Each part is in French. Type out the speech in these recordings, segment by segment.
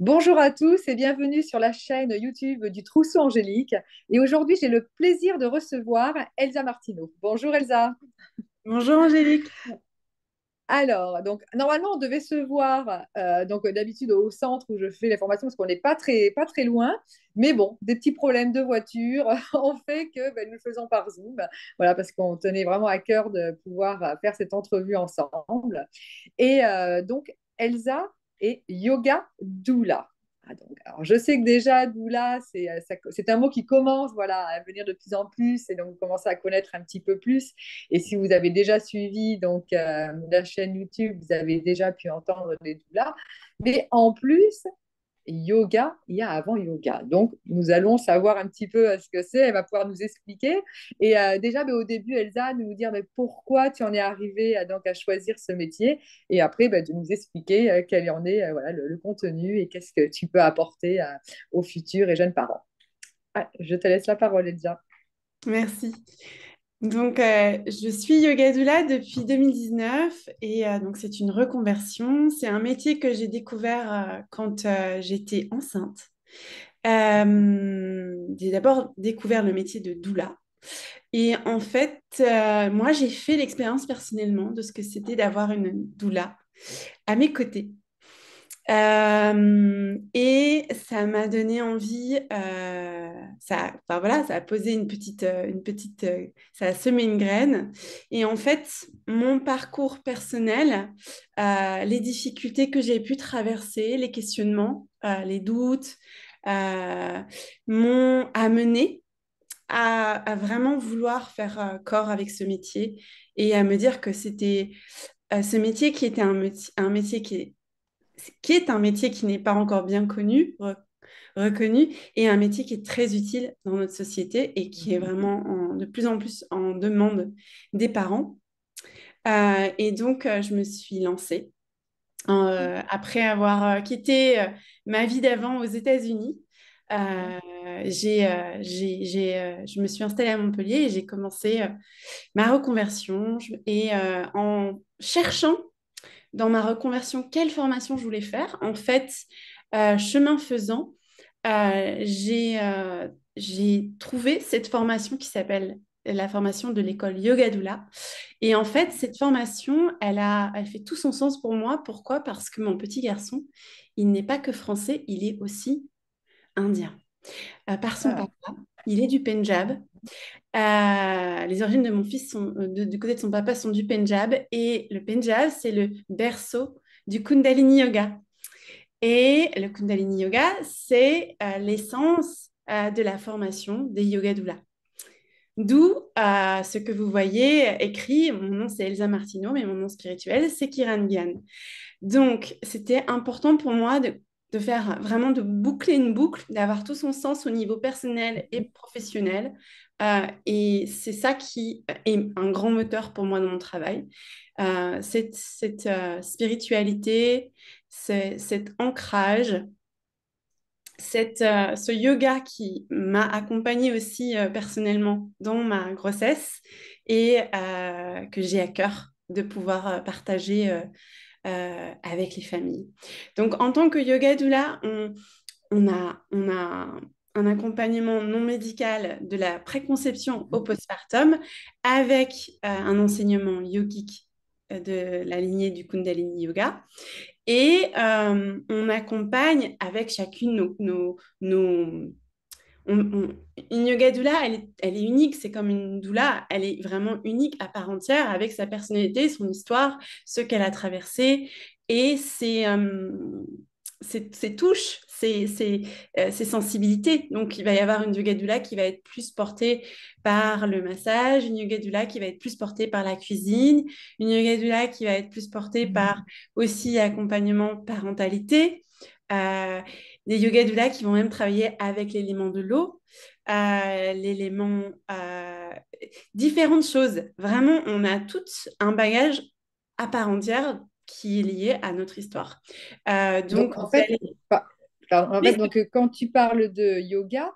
Bonjour à tous et bienvenue sur la chaîne YouTube du Trousseau Angélique. Et aujourd'hui, j'ai le plaisir de recevoir Elsa Martineau. Bonjour Elsa. Bonjour Angélique. Alors, donc normalement, on devait se voir d'habitude au centre où je fais les formations parce qu'on n'est pas très loin. Mais bon, des petits problèmes de voiture ont fait que nous le faisons par Zoom. Voilà, parce qu'on tenait vraiment à cœur de pouvoir faire cette entrevue ensemble. Et donc, Elsa est yoga doula. Ah, donc, alors, je sais que déjà, doula, c'est un mot qui commence voilà, à venir de plus en plus, et donc vous commencez à connaître un petit peu plus. Et si vous avez déjà suivi la chaîne YouTube, vous avez déjà pu entendre des doulas. Mais en plus, yoga, il y a avant yoga. Donc, nous allons savoir un petit peu ce que c'est. Elle va pouvoir nous expliquer. Et déjà, au début, Elsa, de nous dire pourquoi tu en es arrivée à choisir ce métier. Et après, de nous expliquer quel en est voilà, le contenu et qu'est-ce que tu peux apporter aux futurs et jeunes parents. Ah, je te laisse la parole, Elsa. Merci. Je suis yoga doula depuis 2019 et donc c'est une reconversion. C'est un métier que j'ai découvert quand j'étais enceinte. J'ai d'abord découvert le métier de doula. Et en fait, moi, j'ai fait l'expérience personnellement de ce que c'était d'avoir une doula à mes côtés. Et ça m'a donné envie, enfin voilà, ça a posé ça a semé une graine. Et en fait, mon parcours personnel, les difficultés que j'ai pu traverser, les questionnements, les doutes, euh, m'ont amené à vraiment vouloir faire corps avec ce métier et à me dire que c'était ce métier qui était un métier qui est un métier qui n'est pas encore bien connu, reconnu, et un métier qui est très utile dans notre société et qui est vraiment de plus en plus en demande des parents. Je me suis lancée après avoir quitté ma vie d'avant aux États-Unis. Je me suis installée à Montpellier et j'ai commencé ma reconversion. En cherchant dans ma reconversion quelle formation je voulais faire. En fait, chemin faisant, j'ai trouvé cette formation qui s'appelle la formation de l'école Yoga Doula. Et en fait, cette formation, elle fait tout son sens pour moi. Pourquoi? Parce que mon petit garçon, il n'est pas que français, il est aussi indien. Par son Ah, papa, il est du Pendjab. Les origines de mon fils sont, du côté de son papa sont du Pendjab et le Pendjab, c'est le berceau du Kundalini Yoga. Et le Kundalini Yoga, c'est l'essence de la formation des Yoga Doula. D'où ce que vous voyez écrit, mon nom c'est Elsa Martineau, mais mon nom spirituel c'est Kiran Gyan. Donc c'était important pour moi de faire vraiment de boucler une boucle, d'avoir tout son sens au niveau personnel et professionnel. Et c'est ça qui est un grand moteur pour moi dans mon travail. Cette spiritualité, cet ancrage ce yoga qui m'a accompagnée aussi personnellement dans ma grossesse et que j'ai à cœur de pouvoir partager avec les familles. Donc, en tant que yoga doula, on a un accompagnement non médical de la préconception au postpartum avec un enseignement yogique de la lignée du Kundalini Yoga. Et on accompagne avec chacune une yoga doula, elle est unique, c'est comme une doula, elle est vraiment unique à part entière avec sa personnalité, son histoire, ce qu'elle a traversé et ses touches, ses sensibilités. Donc, il va y avoir une yoga doula qui va être plus portée par le massage, une yoga doula qui va être plus portée par la cuisine, une yoga doula qui va être plus portée par aussi accompagnement parentalité. Euh, des yoga doulas qui vont même travailler avec l'élément de l'eau, l'élément différentes choses. Vraiment, on a tout un bagage à part entière qui est lié à notre histoire. donc, Donc, en vous fait, allez... quand tu parles de yoga,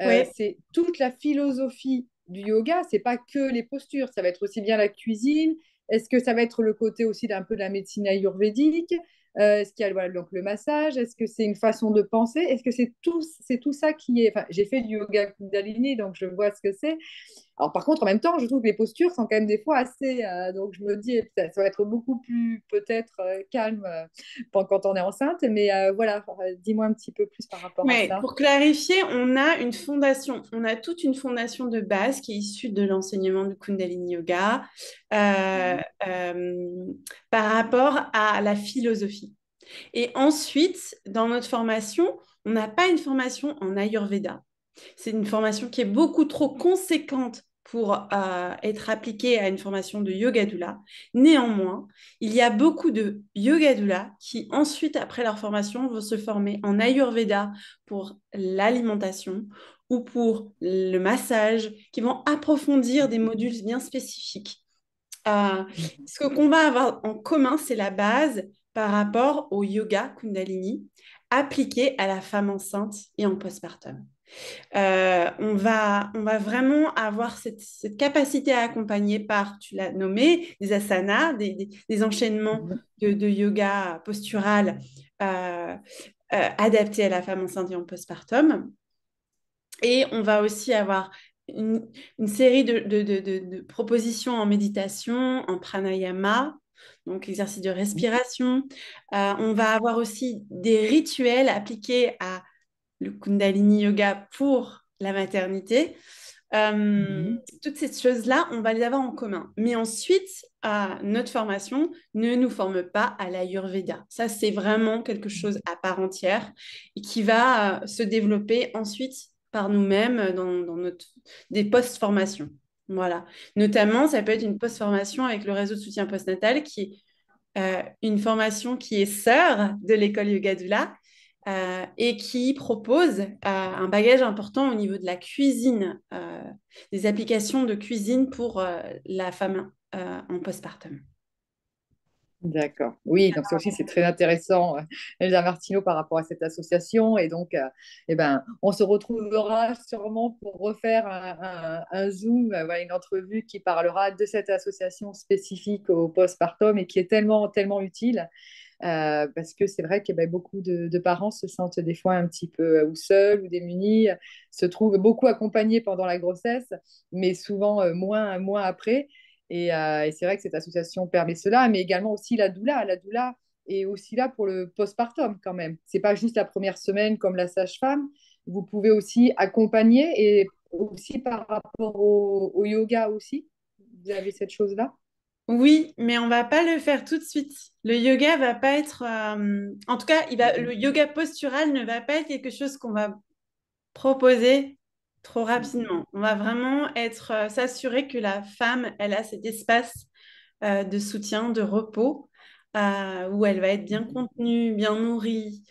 Oui, c'est toute la philosophie du yoga. C'est pas que les postures. Ça va être aussi bien la cuisine. Est-ce que ça va être le côté aussi d'un peu de la médecine ayurvédique? Est-ce qu'il y a voilà, donc le massage? Est-ce que c'est une façon de penser? Est-ce que c'est tout ça qui est... Enfin, j'ai fait du yoga Kundalini, donc je vois ce que c'est. Alors, par contre, en même temps, je trouve que les postures sont quand même des fois assez. Donc, je me dis, ça va être beaucoup plus, peut-être, calme quand on est enceinte. Mais voilà, dis-moi un petit peu plus par rapport à Ouais, ça. pour clarifier, on a une fondation, on a toute une fondation de base qui est issue de l'enseignement du Kundalini Yoga euh, Mhm. euh, par rapport à la philosophie. Et ensuite, dans notre formation, on n'a pas une formation en Ayurveda. C'est une formation qui est beaucoup trop conséquente pour être appliquée à une formation de yoga doula. Néanmoins, il y a beaucoup de yoga doula qui ensuite, après leur formation, vont se former en Ayurveda pour l'alimentation ou pour le massage, qui vont approfondir des modules bien spécifiques. Euh, Ce qu'on va avoir en commun, c'est la base par rapport au yoga Kundalini appliqué à la femme enceinte et en postpartum. On va vraiment avoir cette capacité à accompagner par, tu l'as nommé, des asanas, des enchaînements Mhm. de yoga postural euh, adaptés à la femme enceinte et en postpartum. Et on va aussi avoir une série de propositions en méditation, en pranayama, donc exercice de respiration. On va avoir aussi des rituels appliqués à le Kundalini Yoga pour la maternité. Mhm. Toutes ces choses-là, on va les avoir en commun. Mais ensuite, notre formation ne nous forme pas à l'Ayurveda. Ça, c'est vraiment quelque chose à part entière et qui va se développer ensuite par nous-mêmes dans des post-formations. Voilà. Notamment, ça peut être une post-formation avec le réseau de soutien postnatal qui est une formation qui est sœur de l'école Yoga Doula et qui propose un bagage important au niveau de la cuisine, des applications de cuisine pour la femme en postpartum. D'accord. Oui, donc ça aussi, c'est très intéressant, Elsa Martineau, par rapport à cette association. Et donc, eh ben, on se retrouvera sûrement pour refaire un Zoom, voilà, une entrevue qui parlera de cette association spécifique au postpartum et qui est tellement, tellement utile. Parce que c'est vrai que ben, beaucoup de parents se sentent des fois un petit peu ou seuls ou démunis, se trouvent beaucoup accompagnés pendant la grossesse, mais souvent moins après. Et c'est vrai que cette association permet cela, mais également aussi la doula. La doula est aussi là pour le postpartum quand même. C'est pas juste la première semaine comme la sage-femme. Vous pouvez aussi accompagner et aussi par rapport au yoga aussi. Vous avez cette chose-là. Oui, mais on va pas le faire tout de suite. Le yoga va pas être, en tout cas, le Mhm. yoga postural ne va pas être quelque chose qu'on va proposer trop Mhm. rapidement. On va vraiment s'assurer que la femme, elle a cet espace de soutien, de repos, où elle va être bien Mhm. contenue, bien nourrie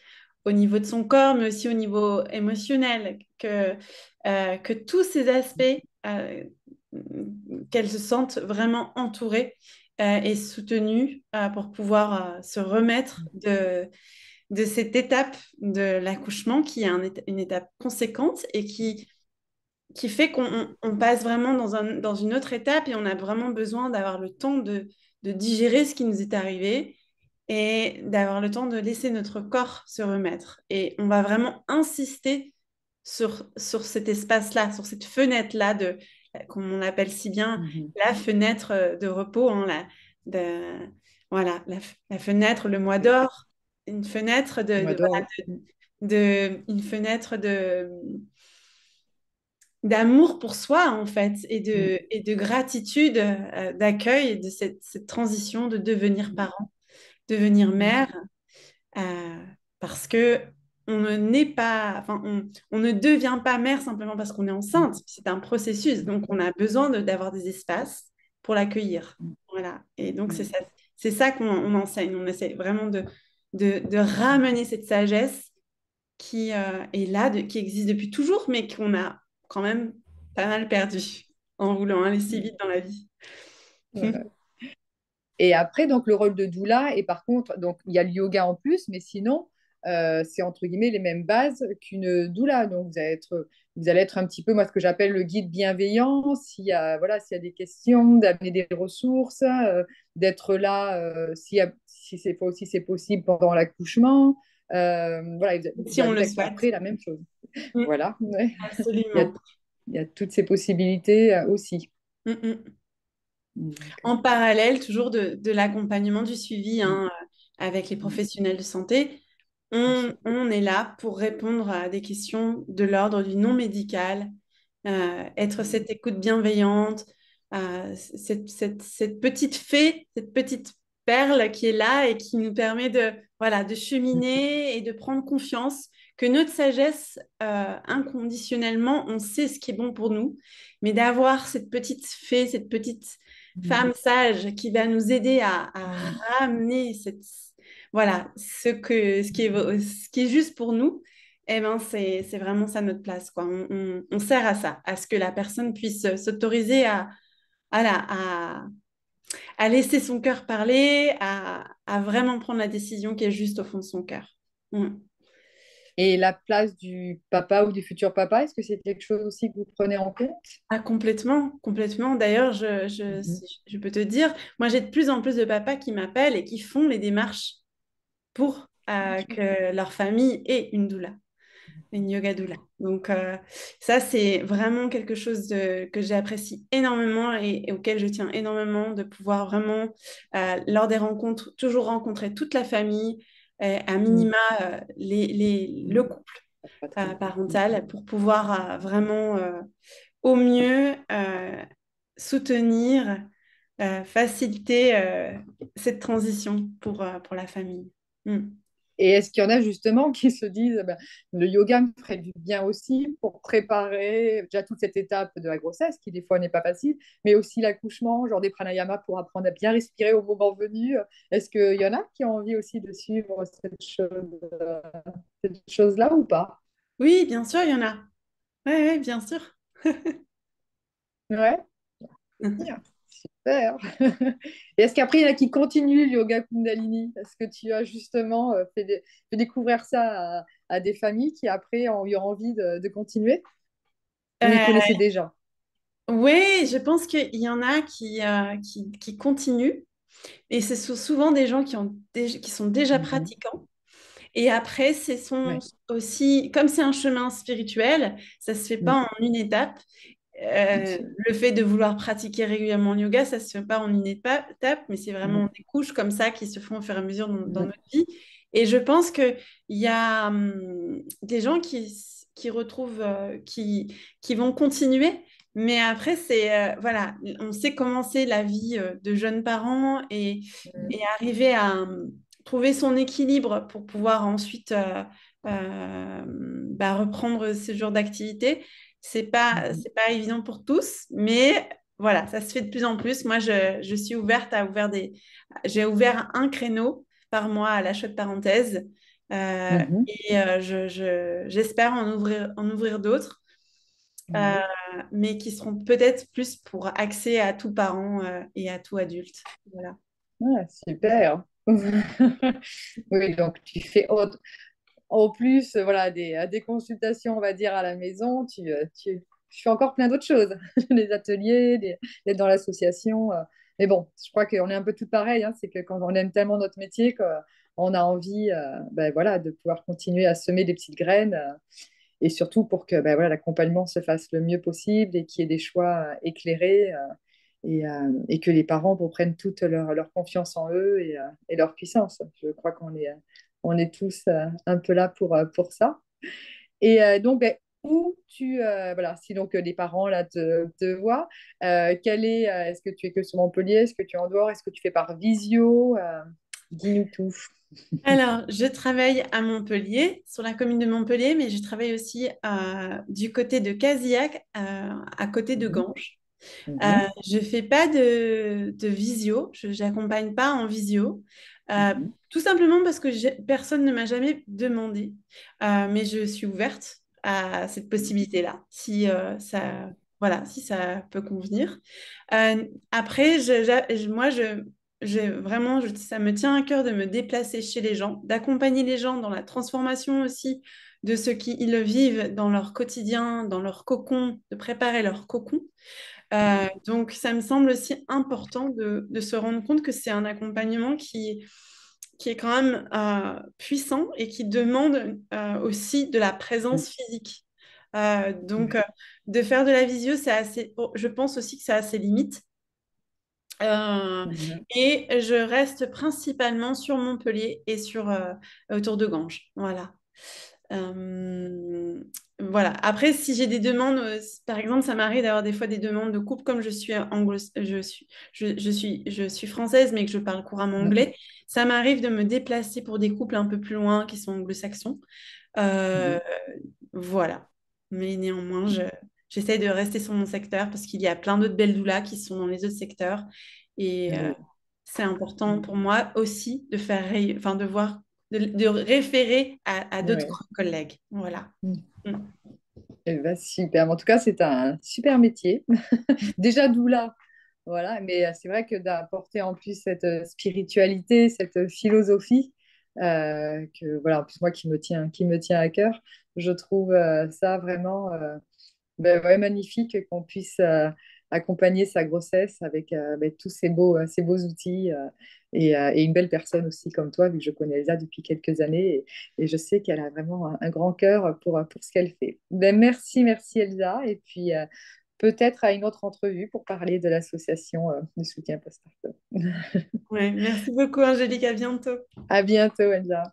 au niveau de son corps, mais aussi au niveau émotionnel, que tous ces aspects, qu'elle se sente vraiment entourée et soutenue pour pouvoir se remettre de cette étape de l'accouchement qui est une étape conséquente et qui fait qu'on passe vraiment dans une autre étape et on a vraiment besoin d'avoir le temps de digérer ce qui nous est arrivé et d'avoir le temps de laisser notre corps se remettre. Et on va vraiment insister sur cet espace-là, sur cette fenêtre-là, comme on l'appelle si bien, Mhm. la fenêtre de repos, hein, voilà, la fenêtre, le mois d'or, une fenêtre Moi, d'or, oui. une fenêtre d'amour pour soi, en fait, Mhm. et de gratitude, d'accueil, de cette transition de devenir parent, devenir Mhm. mère, euh, parce que on ne naît pas, enfin, on ne devient pas mère simplement parce qu'on est enceinte. C'est un processus, donc on a besoin d'avoir des espaces pour l'accueillir. Voilà. Et donc Mhm. c'est ça qu'on enseigne. On essaie vraiment de ramener cette sagesse qui est là, qui existe depuis toujours, mais qu'on a quand même pas mal perdu en voulant aller si vite dans la vie. Voilà. Et après, donc, le rôle de doula, et par contre, donc, il y a le yoga en plus, mais sinon, c'est entre guillemets les mêmes bases qu'une doula. Donc, vous allez être un petit peu, moi, ce que j'appelle le guide bienveillant. S'il y a, voilà, s'il y a des questions, d'amener des ressources, d'être là si c'est possible pendant l'accouchement. Voilà, Si vous on avez le souhaite. après la même chose. Mm, Voilà, ouais. Il y a, absolument. il y a toutes ces possibilités aussi. Mm, mm. Donc, En parallèle, toujours de l'accompagnement, du suivi mm, hein, avec les mm, professionnels de santé, bien sûr. on est là pour répondre à des questions de l'ordre du non médical, être cette écoute bienveillante, cette petite fée, cette petite perle qui est là et qui nous permet de, voilà, de cheminer et de prendre confiance que notre sagesse, inconditionnellement, on sait ce qui est bon pour nous, mais d'avoir cette petite fée, cette petite Mm, femme sage qui va nous aider à mm, ramener voilà, ce qui est juste pour nous, eh ben c'est vraiment ça notre place, quoi. On sert à ça, à ce que la personne puisse s'autoriser voilà, à laisser son cœur parler, à vraiment prendre la décision qui est juste au fond de son cœur. Mm. Et la place du papa ou du futur papa, est-ce que c'est quelque chose aussi que vous prenez en compte? Ah, complètement, complètement. D'ailleurs, Mhm. si je peux te dire, moi j'ai de plus en plus de papas qui m'appellent et qui font les démarches pour que leur famille ait une doula, une yoga doula. Donc ça, c'est vraiment quelque chose que j'apprécie énormément et auquel je tiens énormément de pouvoir vraiment, lors des rencontres, toujours rencontrer toute la famille, à minima le Mhm. couple Patrie. parental pour pouvoir vraiment au mieux soutenir, faciliter cette transition pour la famille. Mm. Et est-ce qu'il y en a justement qui se disent, ben, le yoga me ferait du bien aussi pour préparer déjà toute cette étape de la grossesse, qui des fois n'est pas facile, mais aussi l'accouchement, genre des pranayamas pour apprendre à bien respirer au moment venu. Est-ce qu'il y en a qui ont envie aussi de suivre cette chose-là ou pas? Oui, bien sûr, il y en a. Oui, oui, bien sûr. Ouais, bien, super. Et est-ce qu'après, il y en a qui continuent le yoga Kundalini? Est-ce que tu as justement fait découvrir ça à des familles qui après ont eu envie de continuer ou ils Euh, connaissaient déjà? oui, je pense qu'il y en a qui continuent. Et ce sont souvent des gens qui sont déjà Mhm. pratiquants. Et après, Ouais. aussi, comme c'est un chemin spirituel, ça se fait Mm. pas en une étape. Bien sûr. Le fait de vouloir pratiquer régulièrement le yoga, ça se fait pas en une étape, mais c'est vraiment Mm. des couches comme ça qui se font au fur et à mesure dans Mm. notre vie. Et je pense qu'il y a des gens qui retrouvent, qui vont continuer. Mais après, voilà, on sait commencer la vie de jeunes parents et arriver à trouver son équilibre pour pouvoir ensuite reprendre ce genre d'activité. Mm. C'est pas évident pour tous, mais voilà, ça se fait de plus en plus. Moi, je suis ouverte j'ai ouvert un créneau par mois à la chaude parenthèse Mhm. et j'espère en ouvrir d'autres, euh, Ouais. mais qui seront peut-être plus pour accès à tout parent et à tout adulte. Voilà. Ah, super. Oui, donc tu fais en plus voilà, des consultations, on va dire, à la maison, tu fais encore plein d'autres choses, des ateliers, d'être dans l'association. Mais bon, je crois qu'on est un peu tout pareil, hein, c'est que quand on aime tellement notre métier qu'on a envie ben, voilà, de pouvoir continuer à semer des petites graines et surtout pour que ben, voilà, l'accompagnement se fasse le mieux possible et qu'il y ait des choix éclairés et que les parents reprennent toute leur confiance en eux et leur puissance. Je crois qu'on est tous un peu là pour ça. Et donc, ben, voilà, si donc les parents là te voient, est-ce que tu es que sur Montpellier, est-ce que tu es en dehors, est-ce que tu fais par visio, dis-nous tout. Alors, je travaille à Montpellier, sur la commune de Montpellier, mais je travaille aussi du côté de Casillac, à côté de Mhm, Ganges. mhm, Je fais pas de visio, je n'accompagne pas en visio, mhm, tout simplement parce que personne ne m'a jamais demandé. Mais je suis ouverte à cette possibilité-là, si voilà, si ça peut convenir. Après, moi, ça me tient à cœur de me déplacer chez les gens, d'accompagner les gens dans la transformation aussi de ce qu'ils vivent dans leur quotidien, dans leur cocon, de préparer leur cocon. Donc, ça me semble aussi important de se rendre compte que c'est un accompagnement qui est quand même puissant et qui demande aussi de la présence physique. De faire de la visio, je pense aussi que c'est assez limite. Euh, Mhm. et je reste principalement sur Montpellier et autour de Ganges. Voilà. Euh, voilà. Après, si j'ai des demandes, par exemple, ça m'arrive d'avoir des fois des demandes de couple, comme je suis française, mais que je parle couramment anglais. Ça m'arrive de me déplacer pour des couples un peu plus loin qui sont anglo-saxons. Euh, Mhm. voilà. Mais néanmoins, j'essaie de rester sur mon secteur parce qu'il y a plein d'autres belles doulas qui sont dans les autres secteurs. Et Oui. c'est important pour moi aussi de enfin, de voir, de référer à Ouais. d'autres collègues. Voilà. Mm. Eh ben, super. En tout cas, c'est un super métier. Déjà d'où là, voilà. Mais c'est vrai que d'apporter en plus cette spiritualité, cette philosophie, que voilà, en plus moi qui me tient à cœur, je trouve ça vraiment ben ouais, magnifique qu'on puisse accompagner sa grossesse avec ben, tous ces beaux outils et une belle personne aussi comme toi, vu que je connais Elsa depuis quelques années et je sais qu'elle a vraiment un grand cœur pour ce qu'elle fait. Ben, merci, merci Elsa. Et puis peut-être à une autre entrevue pour parler de l'association de soutien post-partum. Ouais, merci beaucoup, Angélique. À bientôt. À bientôt, Elsa.